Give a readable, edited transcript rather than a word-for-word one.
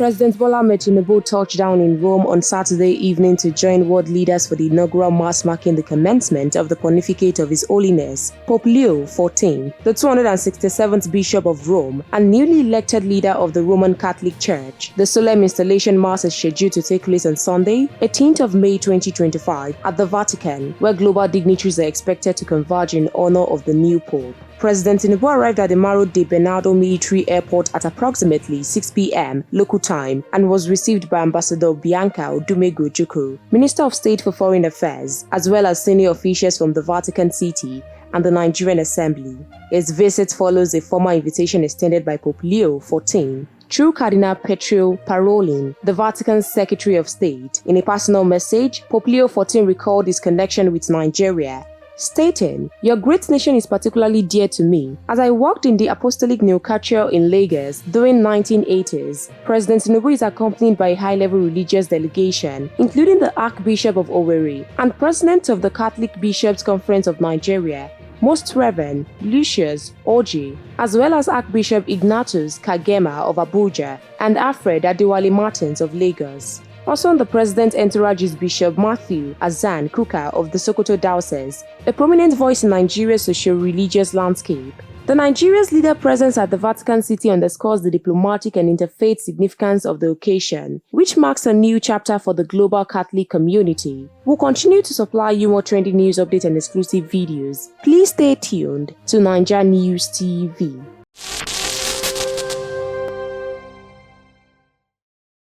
President Bola Ahmed Tinubu touched down in Rome on Saturday evening to join world leaders for the inaugural mass marking the commencement of the pontificate of His Holiness Pope Leo XIV, the 267th Bishop of Rome and newly elected leader of the Roman Catholic Church. The solemn installation mass is scheduled to take place on Sunday, 18th of May 2025 at the Vatican, where global dignitaries are expected to converge in honor of the new Pope. President Tinubu arrived at the Maro de Bernardo military airport at approximately 6 p.m. local time and was received by Ambassador Bianca Odumegwu Ojukwu, Minister of State for Foreign Affairs, as well as senior officials from the Vatican City and the Nigerian Assembly. His visit follows a formal invitation extended by Pope Leo XIV through Cardinal Pietro Parolin, the Vatican's Secretary of State. In a personal message, Pope Leo XIV recalled his connection with Nigeria, stating, "Your great nation is particularly dear to me. As I worked in the Apostolic Neocatechumen in Lagos during 1980s, President Tinubu is accompanied by a high-level religious delegation, including the Archbishop of Owerri and President of the Catholic Bishops' Conference of Nigeria, Most Reverend Lucius Oji, as well as Archbishop Ignatius Kagema of Abuja and Alfred Adewale Martins of Lagos." Also on the president's entourage is Bishop Matthew Azan Kuka of the Sokoto Diocese, a prominent voice in Nigeria's socio-religious landscape. The Nigeria's leader presence at the Vatican City underscores the diplomatic and interfaith significance of the occasion, which marks a new chapter for the global Catholic community. We'll continue to supply you more trending news updates and exclusive videos. Please stay tuned to NaijaNews TV.